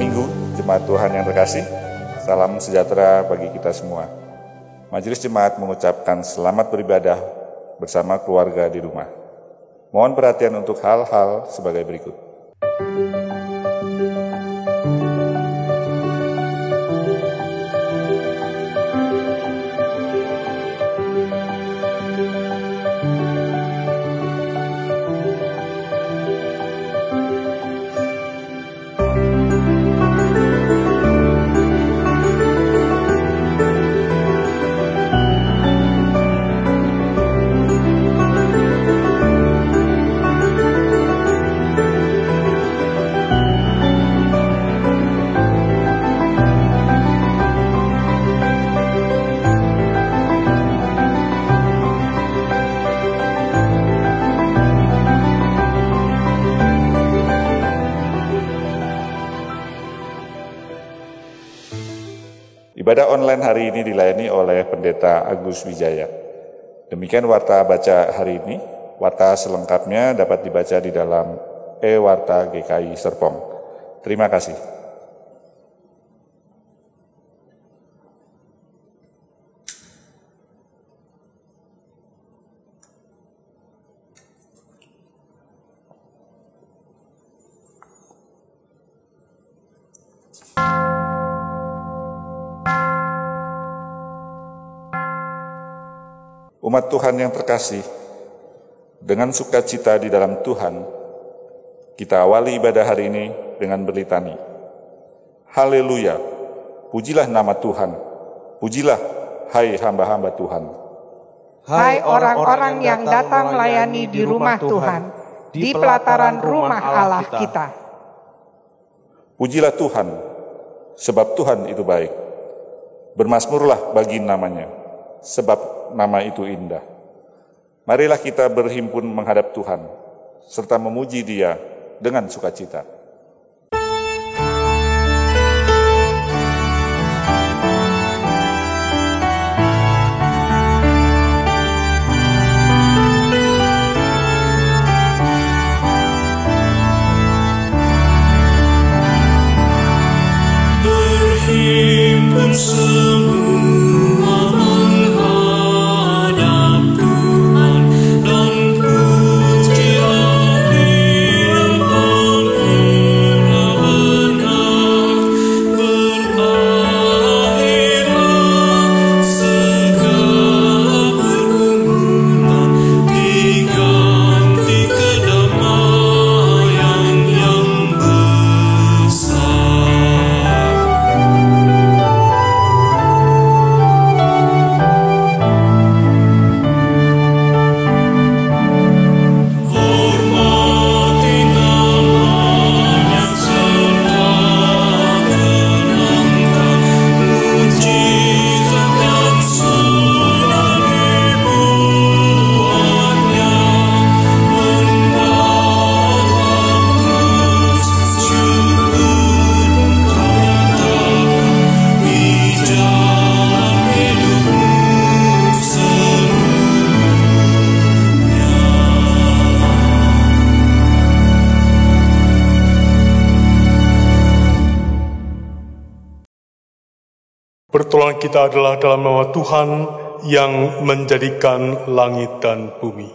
Minggu, Jemaat Tuhan yang terkasih. Salam sejahtera bagi kita semua. Majelis Jemaat mengucapkan selamat beribadah bersama keluarga di rumah. Mohon perhatian untuk hal-hal sebagai berikut. Ibadah online hari ini dilayani oleh Pendeta Agus Wijaya. Demikian warta baca hari ini. Warta selengkapnya dapat dibaca di dalam e-warta GKI Serpong. Terima kasih. Umat Tuhan yang terkasih, dengan sukacita di dalam Tuhan, kita awali ibadah hari ini dengan berlitani. Haleluya, pujilah nama Tuhan, pujilah hai hamba-hamba Tuhan. Hai orang-orang yang datang melayani di rumah Tuhan, di pelataran rumah Allah kita. Pujilah Tuhan, sebab Tuhan itu baik. Bermazmurlah bagi namanya, sebab nama itu indah. Marilah kita berhimpun menghadap Tuhan, serta memuji Dia dengan sukacita. Berhimpun semua menghadap Tuhan, dan pujilah Dia yang paling benar. Berakhirlah segala pergumulan, diganti kedamaian yang besar. Pertolongan kita adalah dalam nama Tuhan yang menjadikan langit dan bumi.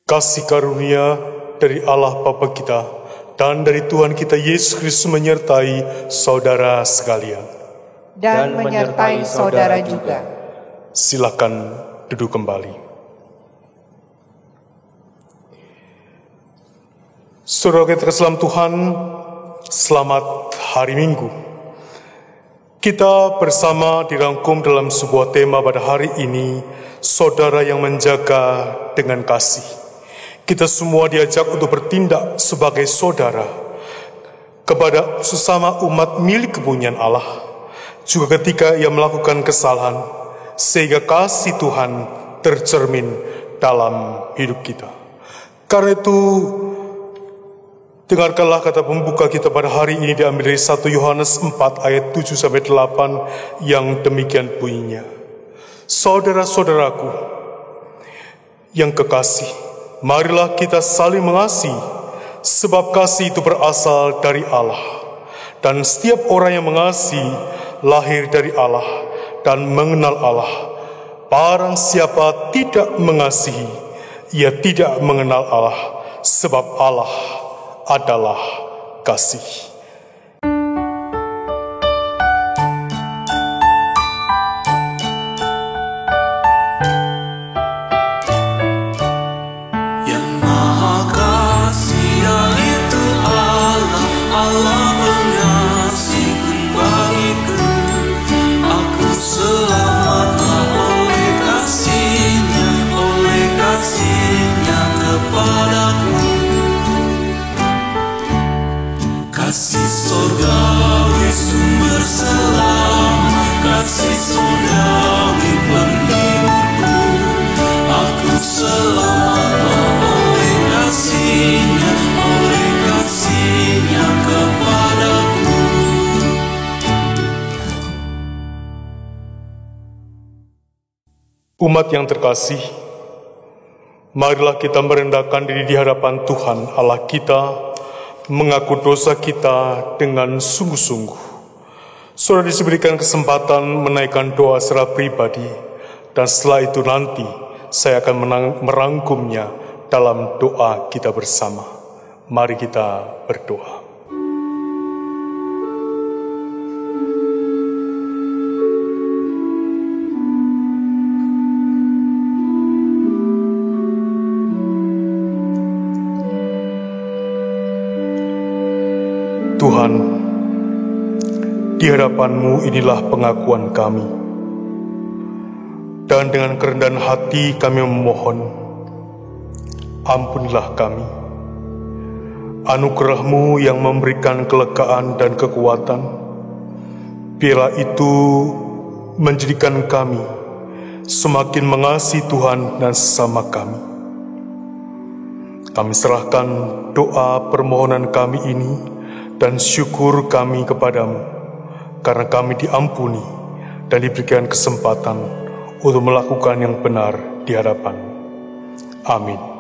Kasih karunia dari Allah Bapa kita dan dari Tuhan kita Yesus Kristus menyertai saudara sekalian. Dan menyertai saudara juga. Silakan duduk kembali. Saudara kita dalam Tuhan, selamat hari Minggu. Kita bersama dirangkum dalam sebuah tema pada hari ini, saudara yang menjaga dengan kasih. Kita semua diajak untuk bertindak sebagai saudara kepada sesama umat milik kepunyaan Allah, juga ketika ia melakukan kesalahan, sehingga kasih Tuhan tercermin dalam hidup kita. Karena itu, dengarkanlah kata pembuka kita pada hari ini diambil dari 1 Yohanes 4 ayat 7-8 yang demikian bunyinya. Saudara-saudaraku yang kekasih, marilah kita saling mengasihi, sebab kasih itu berasal dari Allah. Dan setiap orang yang mengasihi lahir dari Allah dan mengenal Allah. Barang siapa tidak mengasihi, ia tidak mengenal Allah, sebab Allah adalah kasih. Yang Maha Kasih yaitu Allah, Allah mengasihi bagiku. Aku selamatlah oleh kasihnya kepadaku. Kasih surgawi sumber selamat, kasih surgawi penghiburku. Aku selamatlah oleh kasihnya kepadaku. Umat yang terkasih, marilah kita merendahkan diri di hadapan Tuhan Allah kita, mengaku dosa kita dengan sungguh-sungguh. Saudara diberikan kesempatan menaikkan doa secara pribadi, dan setelah itu nanti saya akan merangkumnya dalam doa kita bersama. Mari kita berdoa. Tuhan, di hadapan-Mu inilah pengakuan kami. Dan dengan kerendahan hati kami memohon, ampunilah kami. Anugerah-Mu yang memberikan kelegaan dan kekuatan, biarlah itu menjadikan kami semakin mengasihi Tuhan dan sesama kami. Kami serahkan doa permohonan kami ini dan syukur kami kepadamu, karena kami diampuni dan diberikan kesempatan untuk melakukan yang benar di hadapan-Mu. Amin. Menggetar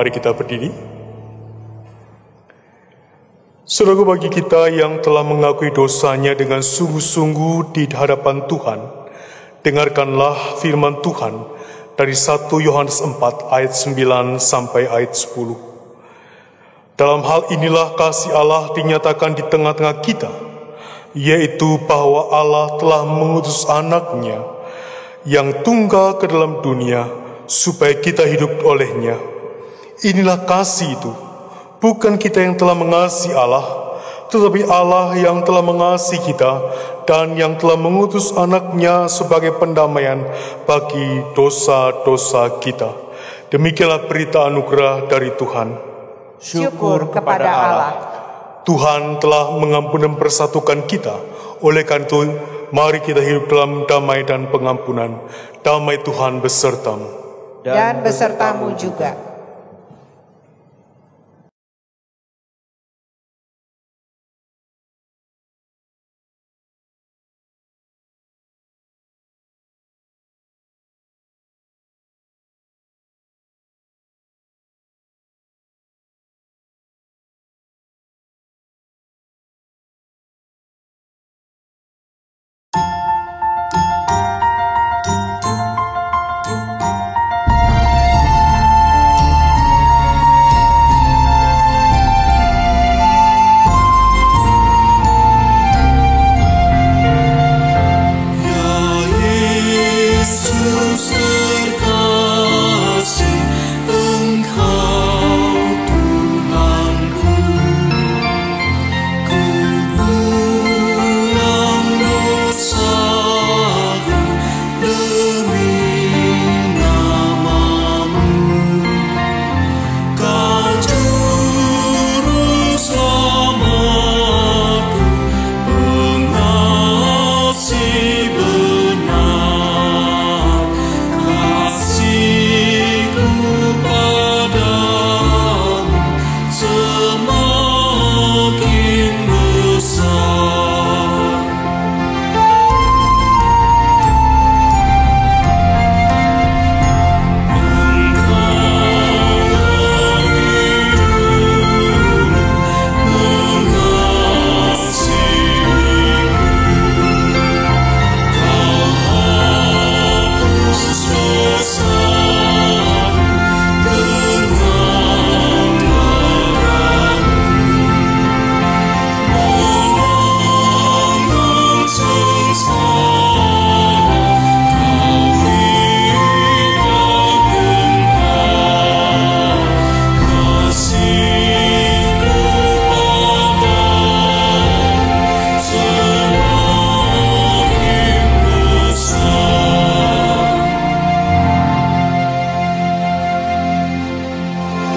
Mari kita berdiri. Saudara, bagi kita yang telah mengakui dosanya dengan sungguh-sungguh di hadapan Tuhan, dengarkanlah firman Tuhan dari 1 Yohanes 4 ayat 9 sampai ayat 10. Dalam hal inilah kasih Allah dinyatakan di tengah-tengah kita, yaitu bahwa Allah telah mengutus anaknya yang tunggal ke dalam dunia supaya kita hidup olehnya. Inilah kasih itu, bukan kita yang telah mengasihi Allah, tetapi Allah yang telah mengasihi kita dan yang telah mengutus anaknya sebagai pendamaian bagi dosa-dosa kita. Demikianlah berita anugerah dari Tuhan. Syukur kepada Allah. Tuhan telah mengampuni dan mempersatukan kita. Oleh karena itu, mari kita hidup dalam damai dan pengampunan. Damai Tuhan besertamu. Dan besertamu juga.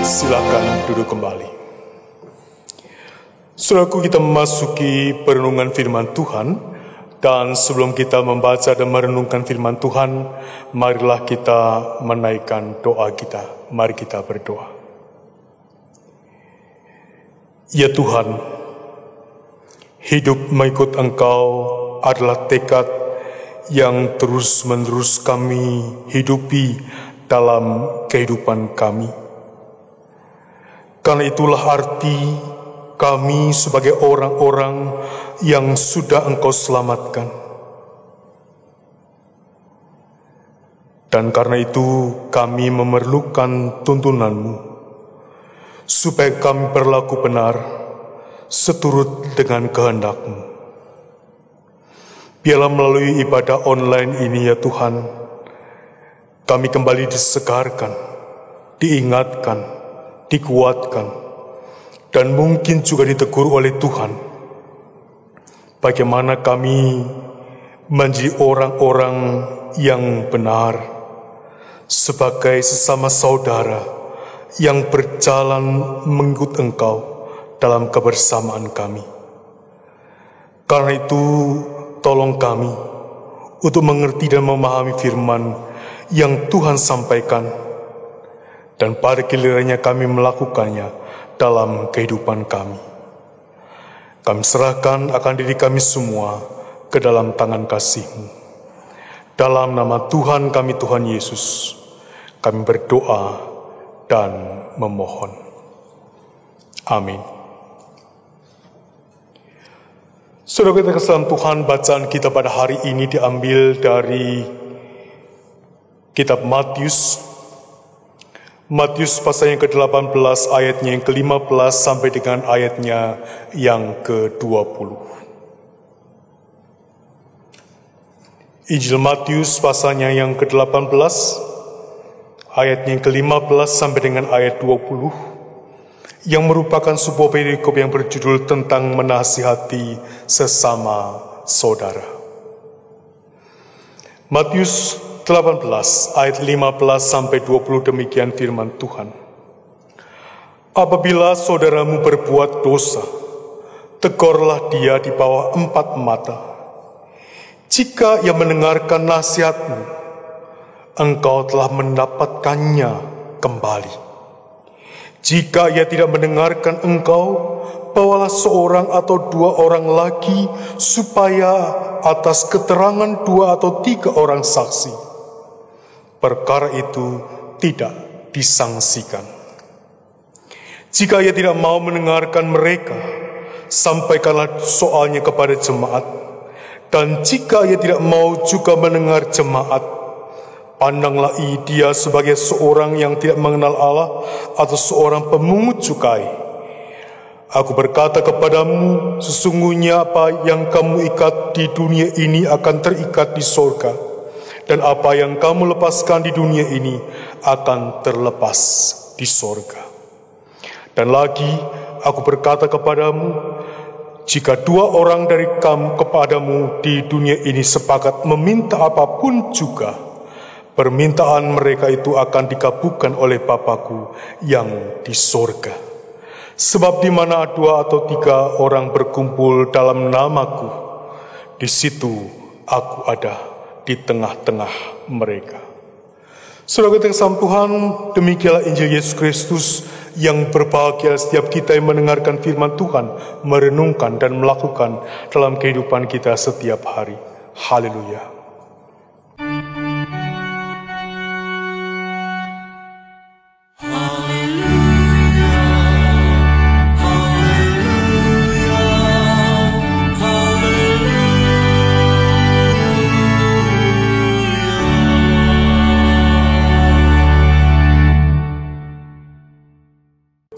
Silakan duduk kembali. Saudaraku, kita memasuki perenungan firman Tuhan, dan sebelum kita membaca dan merenungkan firman Tuhan, marilah kita menaikkan doa kita. Mari kita berdoa. Ya Tuhan, hidup mengikut Engkau adalah tekad yang terus-menerus kami hidupi dalam kehidupan kami. Karena itulah arti kami sebagai orang-orang yang sudah Engkau selamatkan. Dan karena itu kami memerlukan tuntunan-Mu, supaya kami berlaku benar seturut dengan kehendak-Mu. Biarlah melalui ibadah online ini ya Tuhan, kami kembali disegarkan, diingatkan, dikuatkan, dan mungkin juga ditegur oleh Tuhan. Bagaimana kami menjadi orang-orang yang benar, sebagai sesama saudara yang berjalan mengikut Engkau dalam kebersamaan kami. Karena itu, tolong kami untuk mengerti dan memahami firman yang Tuhan sampaikan, dan pada gilirannya kami melakukannya dalam kehidupan kami. Kami serahkan akan diri kami semua ke dalam tangan kasih-Mu. Dalam nama Tuhan kami, Tuhan Yesus, kami berdoa dan memohon. Amin. Saudara kita kesalahan Tuhan, bacaan kita pada hari ini diambil dari kitab Matius pasal yang ke-18 ayatnya yang ke-15 sampai dengan ayatnya yang ke-20. Injil Matius pasalnya yang ke-18 ayatnya yang ke-15 sampai dengan ayat 20 yang merupakan sebuah perikop yang berjudul tentang menasihati sesama saudara. Matius 18 ayat 15 sampai 20 demikian firman Tuhan. Apabila saudaramu berbuat dosa, tegurlah dia di bawah 4 mata. Jika ia mendengarkan nasihatmu, engkau telah mendapatkannya kembali. Jika ia tidak mendengarkan engkau, bawalah seorang atau 2 orang lagi, supaya atas keterangan 2 atau 3 orang saksi, perkara itu tidak disangsikan. Jika ia tidak mau mendengarkan mereka, sampaikanlah soalnya kepada jemaat. Dan jika ia tidak mau juga mendengar jemaat, pandanglah dia sebagai seorang yang tidak mengenal Allah atau seorang pemungut cukai. Aku berkata kepadamu, sesungguhnya apa yang kamu ikat di dunia ini akan terikat di sorga, dan apa yang kamu lepaskan di dunia ini akan terlepas di sorga. Dan lagi, aku berkata kepadamu, jika 2 orang dari kamu kepadamu di dunia ini sepakat meminta apapun juga, permintaan mereka itu akan dikabulkan oleh Bapa-Ku yang di sorga. Sebab di mana 2 atau 3 orang berkumpul dalam nama-Ku, di situ Aku ada di tengah-tengah mereka. Saudara kita yang Tuhan, demikianlah Injil Yesus Kristus yang berbahagia setiap kita yang mendengarkan firman Tuhan, merenungkan dan melakukan dalam kehidupan kita setiap hari. Haleluya.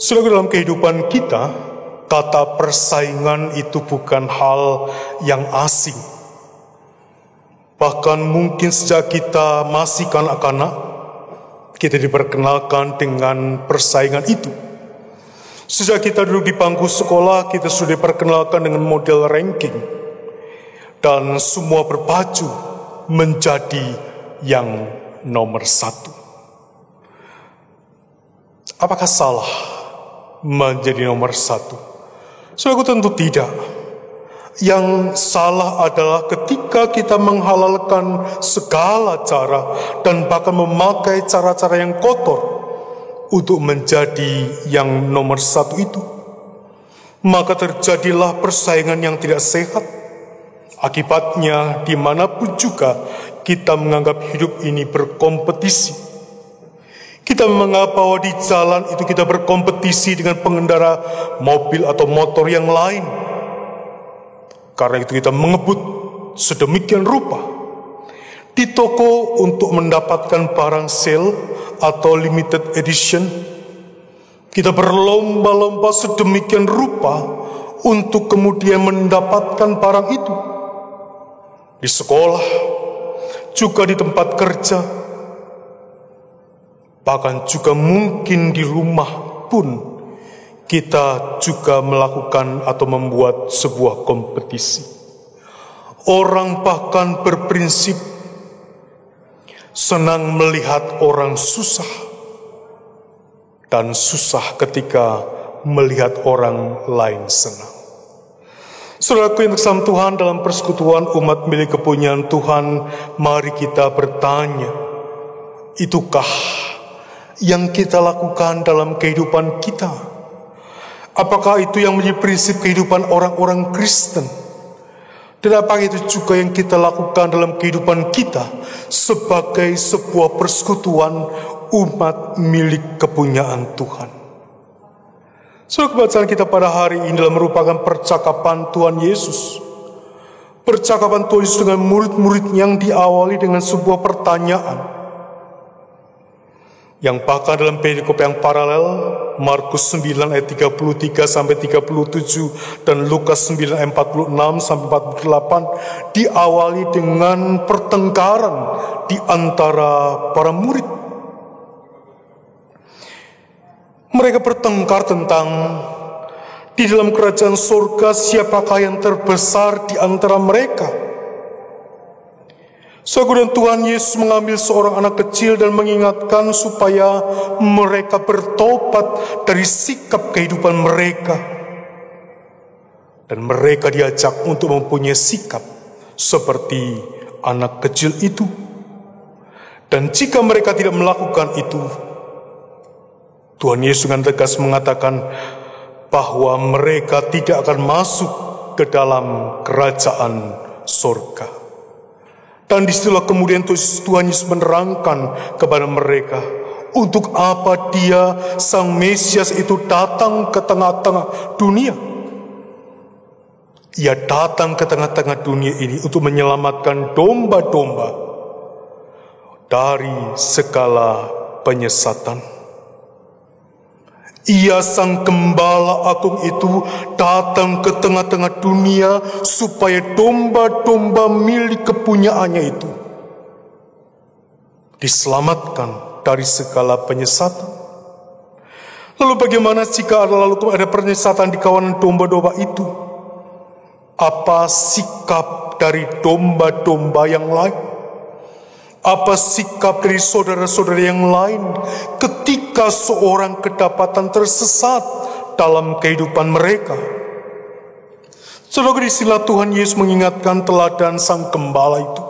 Saudara, dalam kehidupan kita, kata persaingan itu bukan hal yang asing. Bahkan mungkin sejak kita masih kanak-kanak, kita diperkenalkan dengan persaingan itu. Sejak kita duduk di bangku sekolah, kita sudah diperkenalkan dengan model ranking. Dan semua berpacu menjadi yang nomor 1. Apakah salah menjadi nomor 1? Saudaraku, tentu tidak. Yang salah adalah ketika kita menghalalkan segala cara dan bahkan memakai cara-cara yang kotor untuk menjadi yang nomor 1 itu. Maka terjadilah persaingan yang tidak sehat. Akibatnya dimanapun juga kita menganggap hidup ini berkompetisi. Kita menganggap bahwa di jalan itu kita berkompetisi dengan pengendara mobil atau motor yang lain. Karena itu kita mengebut sedemikian rupa. Di toko untuk mendapatkan barang sale atau limited edition, kita berlomba-lomba sedemikian rupa untuk kemudian mendapatkan barang itu. Di sekolah, juga di tempat kerja, bahkan juga mungkin di rumah pun kita juga melakukan atau membuat sebuah kompetisi. Orang bahkan berprinsip senang melihat orang susah dan susah ketika melihat orang lain senang. Saudaraku yang terkasih Tuhan, dalam persekutuan umat milik kepunyaan Tuhan, mari kita bertanya, itukah yang kita lakukan dalam kehidupan kita? Apakah itu yang menjadi prinsip kehidupan orang-orang Kristen? Dan apakah itu juga yang kita lakukan dalam kehidupan kita sebagai sebuah persekutuan umat milik kepunyaan Tuhan. Saudara, bacaan kita pada hari ini adalah merupakan percakapan Tuhan Yesus. Percakapan Tuhan Yesus dengan murid-murid yang diawali dengan sebuah pertanyaan, yang bahkan dalam perikop yang paralel, Markus 9 ayat 33 sampai 37 dan Lukas 9 ayat 46 sampai 48 diawali dengan pertengkaran di antara para murid. Mereka bertengkar tentang di dalam kerajaan surga siapakah yang terbesar di antara mereka. Kemudian Tuhan Yesus mengambil seorang anak kecil dan mengingatkan supaya mereka bertobat dari sikap kehidupan mereka. Dan mereka diajak untuk mempunyai sikap seperti anak kecil itu. Dan jika mereka tidak melakukan itu, Tuhan Yesus dengan tegas mengatakan bahwa mereka tidak akan masuk ke dalam kerajaan surga. Dan disitulah kemudian Tuhan Yesus menerangkan kepada mereka untuk apa Dia, Sang Mesias itu datang ke tengah-tengah dunia. Ia datang ke tengah-tengah dunia ini untuk menyelamatkan domba-domba dari segala penyesatan. Ia Sang Gembala Agung itu datang ke tengah-tengah dunia supaya domba-domba milik kepunyaannya itu diselamatkan dari segala penyesatan. Lalu bagaimana jika ada penyesatan di kawanan domba-domba itu? Apa sikap dari domba-domba yang lain? Apa sikap dari saudara-saudara yang lain ketika seorang kedapatan tersesat dalam kehidupan mereka? Saudara, disinilah Tuhan Yesus mengingatkan teladan Sang Gembala itu.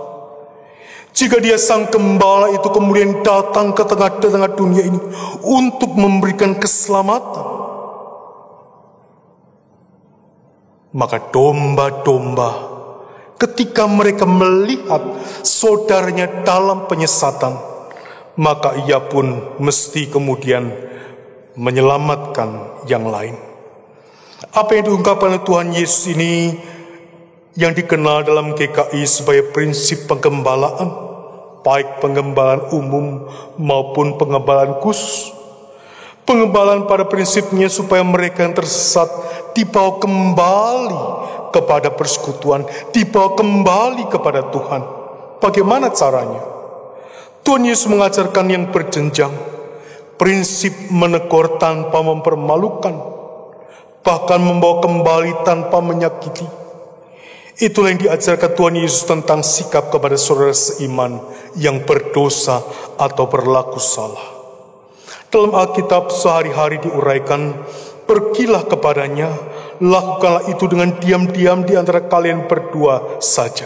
Jika Dia Sang Gembala itu kemudian datang ke tengah-tengah dunia ini untuk memberikan keselamatan, maka domba-domba ketika mereka melihat saudaranya dalam penyesatan, maka ia pun mesti kemudian menyelamatkan yang lain. Apa yang diungkapkan oleh Tuhan Yesus ini yang dikenal dalam GKI sebagai prinsip penggembalaan, baik penggembalaan umum maupun penggembalaan khusus. Penggembalaan pada prinsipnya supaya mereka yang tersesat dibawa kembali kepada persekutuan, dibawa kembali kepada Tuhan. Bagaimana caranya? Tuhan Yesus mengajarkan yang berjenjang, prinsip menegur tanpa mempermalukan, bahkan membawa kembali tanpa menyakiti. Itulah yang diajarkan Tuhan Yesus tentang sikap kepada saudara seiman yang berdosa atau berlaku salah. Dalam Alkitab sehari-hari diuraikan, pergilah kepadanya, lakukanlah itu dengan diam-diam di antara kalian berdua saja.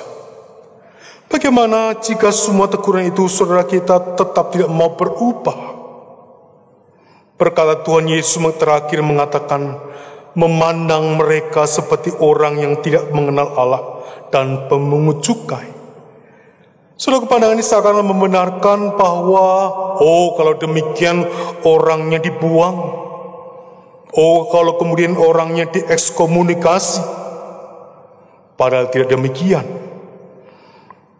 Bagaimana jika semua teguran itu saudara kita tetap tidak mau berubah? Berkata Tuhan Yesus terakhir mengatakan, memandang mereka seperti orang yang tidak mengenal Allah dan pemungut cukai. Saudara, pandangan ini seakan membenarkan bahwa kalau demikian orangnya dibuang. Kalau kemudian orangnya diekskomunikasi. Padahal tidak demikian.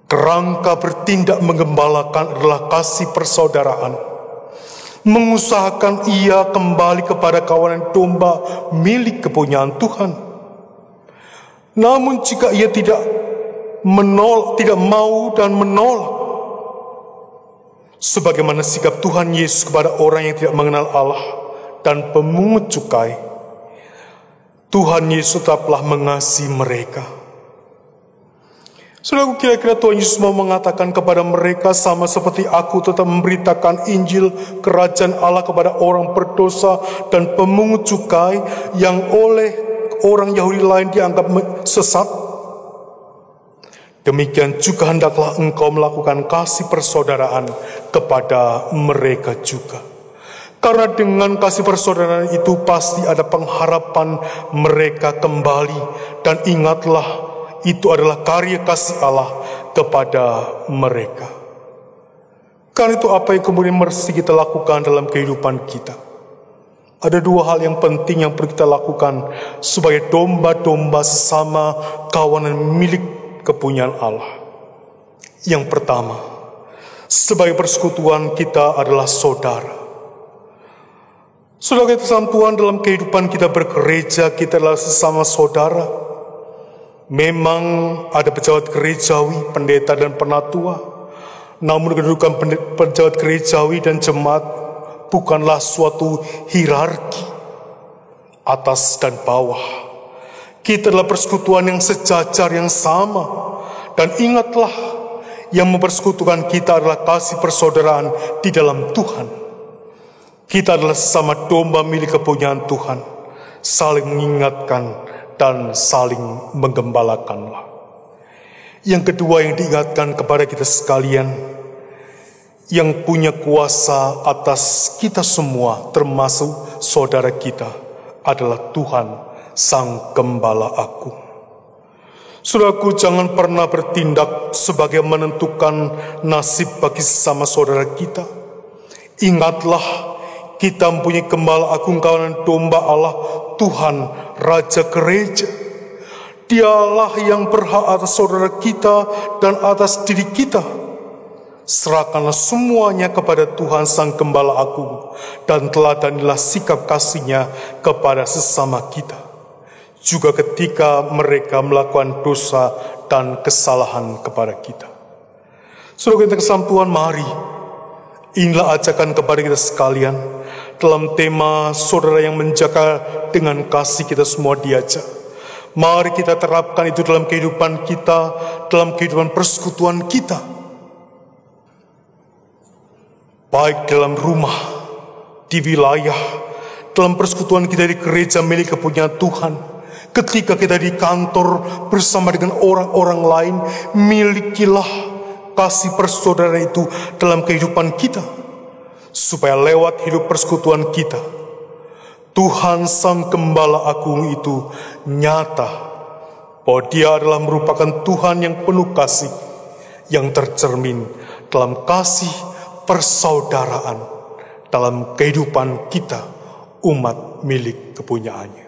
Kerangka bertindak menggembalakan adalah kasih persaudaraan. Mengusahakan ia kembali kepada kawanan domba milik kepunyaan Tuhan. Namun jika ia tidak mau dan menolak, sebagaimana sikap Tuhan Yesus kepada orang yang tidak mengenal Allah dan pemungut cukai, Tuhan Yesus tetaplah mengasihi mereka. Saudara, kira-kira Tuhan Yesus mau mengatakan kepada mereka, sama seperti aku tetap memberitakan Injil kerajaan Allah kepada orang berdosa dan pemungut cukai yang oleh orang Yahudi lain dianggap sesat. Demikian juga hendaklah engkau melakukan kasih persaudaraan kepada mereka juga. Karena dengan kasih persaudaraan itu pasti ada pengharapan mereka kembali. Dan ingatlah, itu adalah karya kasih Allah kepada mereka. Karena itu apa yang kemudian mesti kita lakukan dalam kehidupan kita? Ada dua hal yang penting yang perlu kita lakukan sebagai domba-domba sesama kawanan milik kepunyaan Allah. Yang pertama, sebagai persekutuan kita adalah saudara. Sebagai persatuan dalam kehidupan kita bergereja, kita adalah sesama saudara. Memang ada pejabat gerejawi, pendeta dan penatua. Namun kedudukan pejabat gerejawi dan jemaat bukanlah suatu hierarki atas dan bawah. Kita adalah persekutuan yang sejajar, yang sama. Dan ingatlah, yang mempersekutukan kita adalah kasih persaudaraan di dalam Tuhan. Kita adalah sesama domba milik kepunyaan Tuhan, saling mengingatkan dan saling menggembalakanlah. Yang kedua yang diingatkan kepada kita sekalian, yang punya kuasa atas kita semua, termasuk saudara kita, adalah Tuhan Sang Gembala Agung. Saudaraku, jangan pernah bertindak sebagai menentukan nasib bagi sesama saudara kita. Ingatlah, kita mempunyai Gembala Agung kawanan domba Allah, Tuhan Raja Gereja. Dialah yang berhak atas saudara kita dan atas diri kita. Serahkanlah semuanya kepada Tuhan Sang Gembala Agung, dan teladanilah sikap kasih-Nya kepada sesama kita, juga ketika mereka melakukan dosa dan kesalahan kepada kita. Saudara kita kesatuan, mari, inilah ajakan kepada kita sekalian dalam tema saudara yang menjaga dengan kasih. Kita semua diajak, mari kita terapkan itu dalam kehidupan kita, dalam kehidupan persekutuan kita. Baik dalam rumah, di wilayah, dalam persekutuan kita di gereja milik kepunyaan Tuhan, ketika kita di kantor bersama dengan orang-orang lain, milikilah kasih persaudaraan itu dalam kehidupan kita, supaya lewat hidup persekutuan kita, Tuhan Sang Gembala Agung itu nyata bahwa Dia adalah merupakan Tuhan yang penuh kasih, yang tercermin dalam kasih persaudaraan dalam kehidupan kita, umat milik kepunyaannya.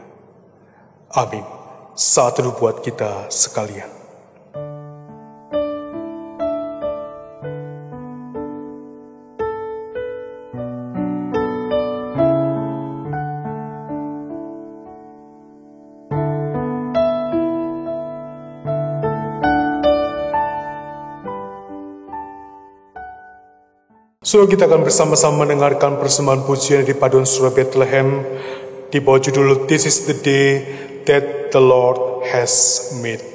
Amin. Saat teduh buat kita sekalian. Saudara, kita akan bersama-sama mendengarkan persembahan pujian dari Paduan Suara Bethlehem di bawah judul This is the Day that the Lord has made.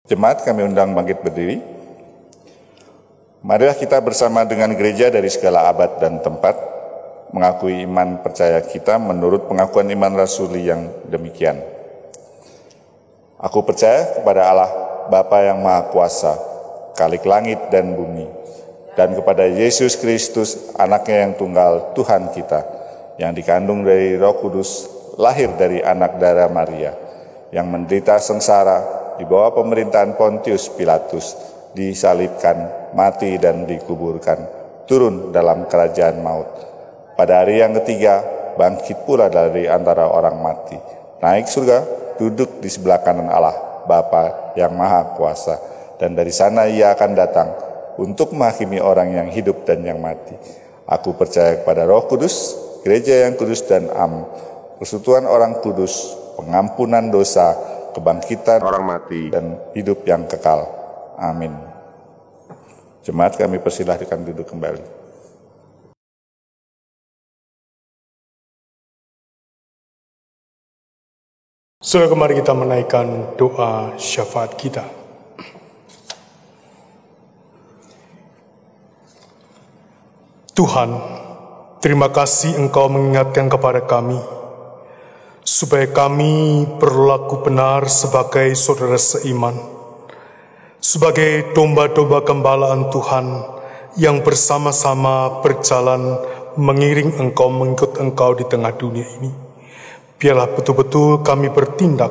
Jemaat, kami undang bangkit berdiri. Marilah kita bersama dengan gereja dari segala abad dan tempat mengakui iman percaya kita menurut pengakuan iman rasuli yang demikian. Aku percaya kepada Allah Bapa yang Maha Kuasa, Khalik langit dan bumi, dan kepada Yesus Kristus, anaknya yang tunggal, Tuhan kita, yang dikandung dari Roh Kudus, lahir dari anak darah Maria, yang menderita sengsara di bawah pemerintahan Pontius Pilatus, disalibkan, mati dan dikuburkan, turun dalam kerajaan maut. Pada hari yang ketiga, bangkit pula dari antara orang mati, naik surga, duduk di sebelah kanan Allah Bapa yang Maha Kuasa, dan dari sana Ia akan datang untuk menghakimi orang yang hidup dan yang mati. Aku percaya kepada Roh Kudus, gereja yang kudus dan am, persekutuan orang kudus, pengampunan dosa, kebangkitan orang mati, dan hidup yang kekal. Amin. Jemaat, kami persilahkan duduk kembali. Saudara, mari kita menaikkan doa syafaat kita. Tuhan, terima kasih Engkau mengingatkan kepada kami, supaya kami berlaku benar sebagai saudara seiman, sebagai domba-domba gembalaan Tuhan yang bersama-sama berjalan mengiring Engkau, mengikut Engkau di tengah dunia ini. Biarlah betul-betul kami bertindak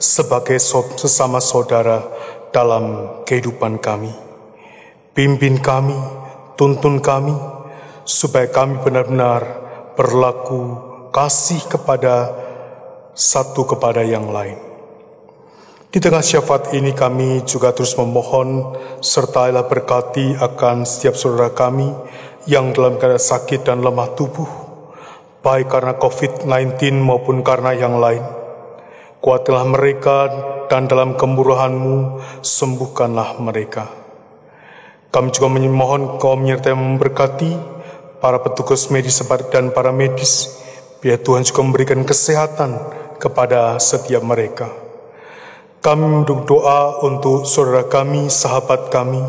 sebagai sesama saudara dalam kehidupan kami. Pimpin kami, tuntun kami, supaya kami benar-benar berlaku kasih kepada satu kepada yang lain. Di tengah syafaat ini kami juga terus memohon, sertailah berkati akan setiap saudara kami yang dalam keadaan sakit dan lemah tubuh, baik karena COVID-19 maupun karena yang lain. Kuatilah mereka dan dalam kemurahan-Mu sembuhkanlah mereka. Kami juga memohon Kau menyertai memberkati para petugas medis dan para medis. Biar Tuhan juga memberikan kesehatan kepada setiap mereka. Kami berdoa untuk saudara kami, sahabat kami,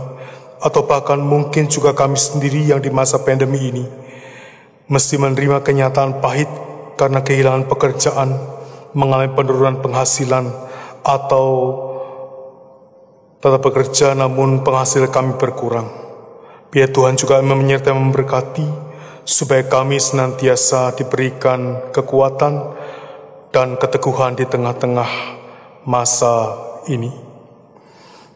atau bahkan mungkin juga kami sendiri yang di masa pandemi ini mesti menerima kenyataan pahit karena kehilangan pekerjaan, mengalami penurunan penghasilan, atau tetap bekerja namun penghasilan kami berkurang. Biar Tuhan juga menyertai memberkati, supaya kami senantiasa diberikan kekuatan dan keteguhan di tengah-tengah masa ini.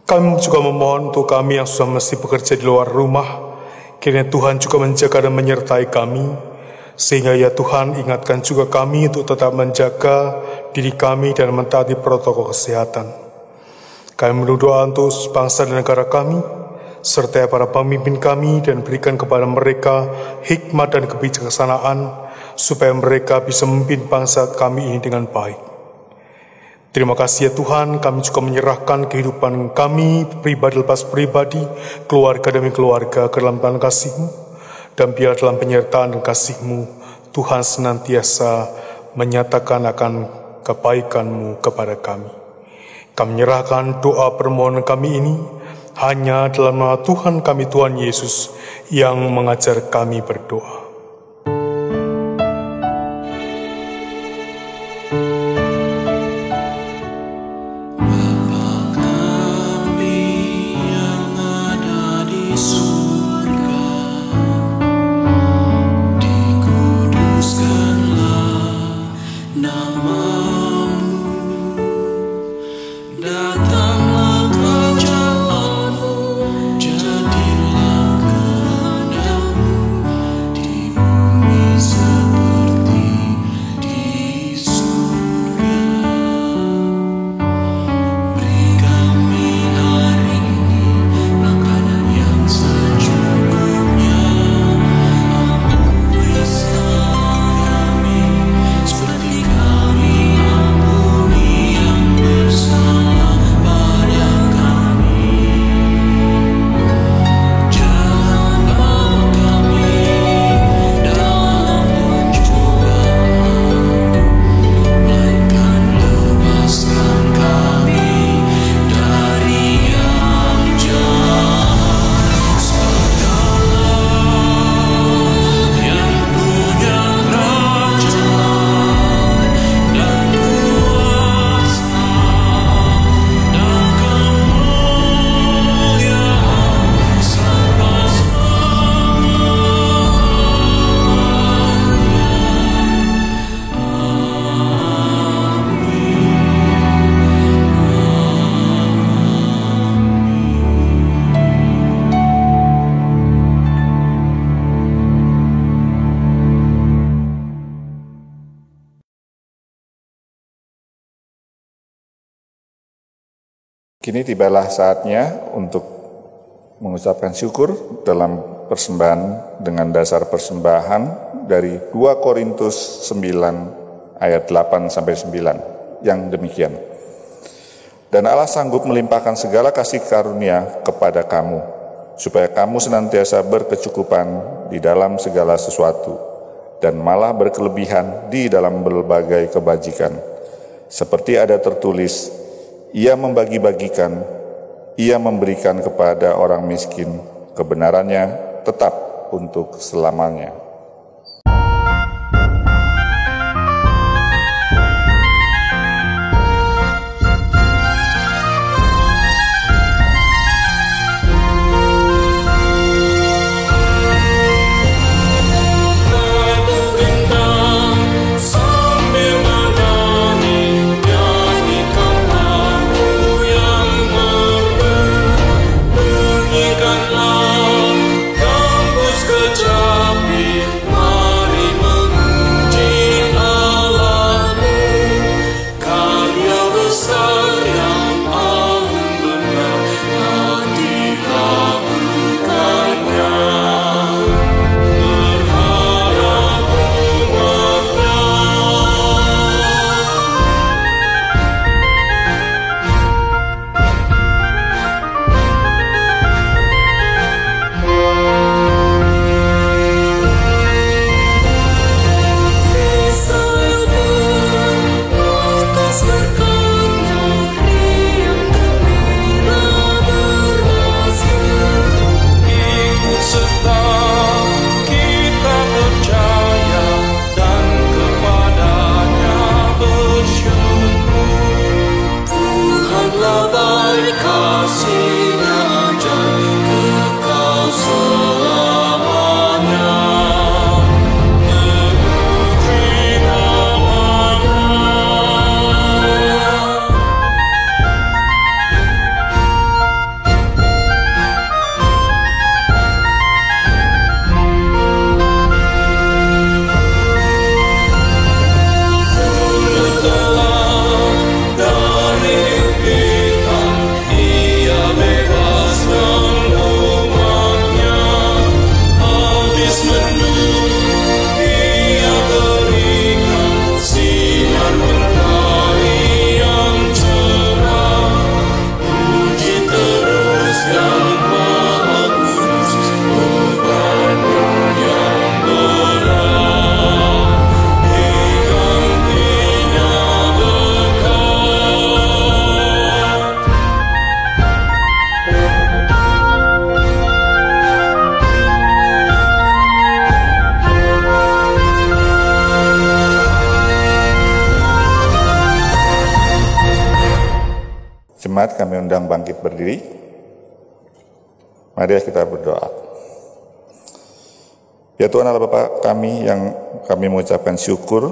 Kami juga memohon untuk kami yang sudah mesti bekerja di luar rumah, kiranya Tuhan juga menjaga dan menyertai kami, sehingga ya Tuhan ingatkan juga kami untuk tetap menjaga diri kami dan mentaati protokol kesehatan. Kami berdoa untuk bangsa dan negara kami, serta para pemimpin kami, dan berikan kepada mereka hikmat dan kebijaksanaan, supaya mereka bisa memimpin bangsa kami ini dengan baik. Terima kasih ya Tuhan, kami juga menyerahkan kehidupan kami, pribadi lepas pribadi, keluarga demi keluarga ke dalam tangan kasih-Mu, dan biar dalam penyertaan dan kasih-Mu, Tuhan senantiasa menyatakan akan kebaikan-Mu kepada kami. Kami menyerahkan doa permohonan kami ini hanya dalam nama Tuhan kami, Tuhan Yesus, yang mengajar kami berdoa. Di Kini tibalah saatnya untuk mengucapkan syukur dalam persembahan dengan dasar persembahan dari 2 Korintus 9 ayat 8-9 yang demikian. Dan Allah sanggup melimpahkan segala kasih karunia kepada kamu, supaya kamu senantiasa berkecukupan di dalam segala sesuatu, dan malah berkelebihan di dalam berbagai kebajikan. Seperti ada tertulis, Ia membagi-bagikan, Ia memberikan kepada orang miskin, kebenarannya tetap untuk selamanya. Jemaat kami undang bangkit berdiri. Mari kita berdoa. Ya Tuhan Allah Bapa kami yang kami mengucapkan syukur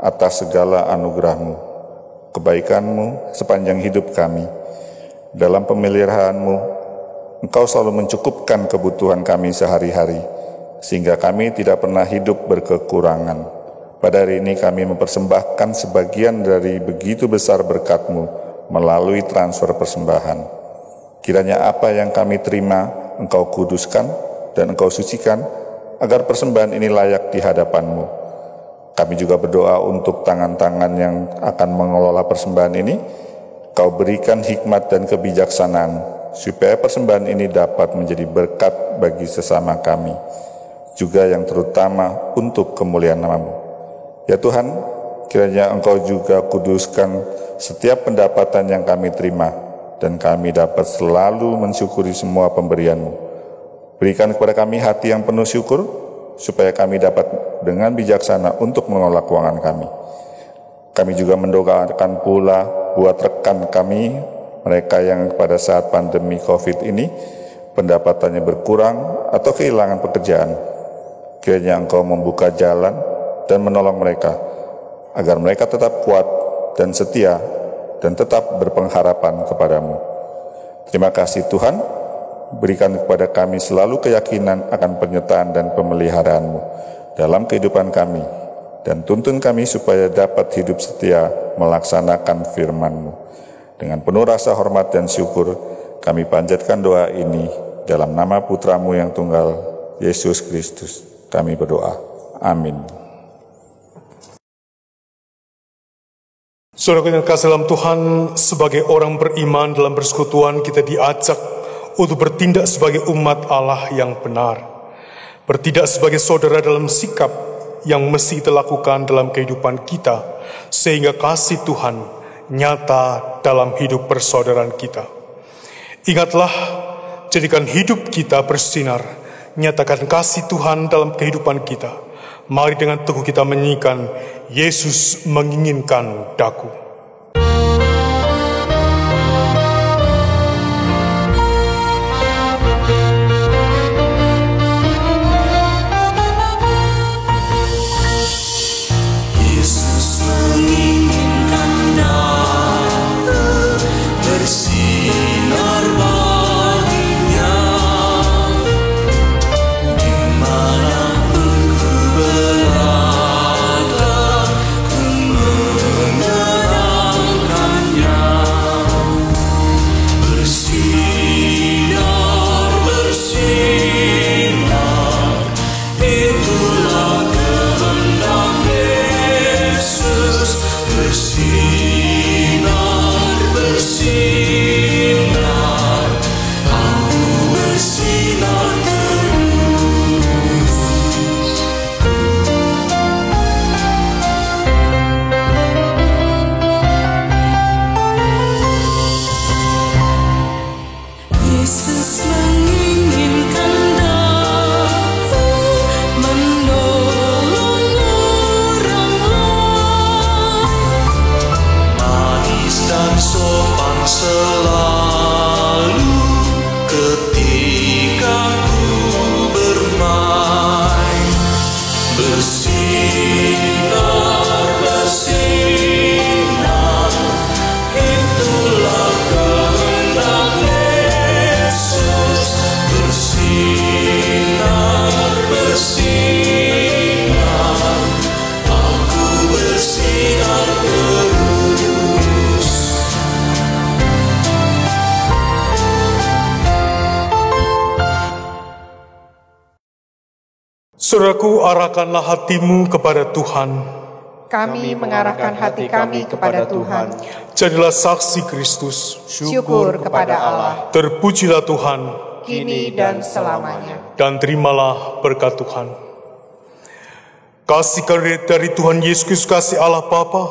atas segala anugerah-Mu, kebaikan-Mu sepanjang hidup kami. Dalam pemeliharaan-Mu, Engkau selalu mencukupkan kebutuhan kami sehari-hari, sehingga kami tidak pernah hidup berkekurangan. Pada hari ini kami mempersembahkan sebagian dari begitu besar berkat-Mu, melalui transfer persembahan. Kiranya apa yang kami terima Engkau kuduskan dan Engkau sucikan, agar persembahan ini layak di hadapan-Mu. Kami juga berdoa untuk tangan-tangan yang akan mengelola persembahan ini, Kau berikan hikmat dan kebijaksanaan, supaya persembahan ini dapat menjadi berkat bagi sesama kami, juga yang terutama untuk kemuliaan nama-Mu. Ya Tuhan, kiranya Engkau juga kuduskan setiap pendapatan yang kami terima, dan kami dapat selalu mensyukuri semua pemberian-Mu. Berikan kepada kami hati yang penuh syukur, supaya kami dapat dengan bijaksana untuk mengelola keuangan kami. Kami juga mendoakan pula buat rekan kami, mereka yang pada saat pandemi COVID ini, pendapatannya berkurang atau kehilangan pekerjaan. Kiranya Engkau membuka jalan dan menolong mereka, agar mereka tetap kuat dan setia, dan tetap berpengharapan kepadamu. Terima kasih Tuhan, berikan kepada kami selalu keyakinan akan penyertaan dan pemeliharaan-Mu dalam kehidupan kami, dan tuntun kami supaya dapat hidup setia melaksanakan firman-Mu. Dengan penuh rasa hormat dan syukur, kami panjatkan doa ini dalam nama Putramu yang tunggal, Yesus Kristus. Kami berdoa. Amin. Saudara yang kasih dalam Tuhan, sebagai orang beriman dalam persekutuan kita diajak untuk bertindak sebagai umat Allah yang benar. Bertindak sebagai saudara dalam sikap yang mesti kita lakukan dalam kehidupan kita, sehingga kasih Tuhan nyata dalam hidup persaudaraan kita. Ingatlah, jadikan hidup kita bersinar, nyatakan kasih Tuhan dalam kehidupan kita. Mari dengan teguh kita menyanyikan Yesus menginginkan daku. Yesus menginginkan daku bersinar baginya, dimanapun ku berada, ku menerangkannya. Bersinar, bersinar, itulah kehendak Yesus. Bersinar, bersinar, aku bersinar terus. Yesus menginginkan daku menolong orang lain, manis dan sopan selalu ketika ku bermain. Bersinar, bersinar, itulah kehendak Yesus. Bersinar, bersinar, aku bersinar terus. Saudaraku, arahkanlah hatimu kepada Tuhan. Kami mengarahkan hati kami kepada Tuhan. Jadilah saksi Kristus. Syukur kepada Allah, Terpujilah Tuhan, kini dan selamanya. dan terimalah berkat Tuhan. Kasih karunia dari Tuhan Yesus Kristus, kasih Allah Bapa,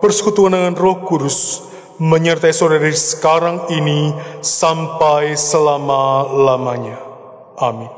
persekutuan dengan Roh Kudus, menyertai saudara dari sekarang ini sampai selama-lamanya. Amin.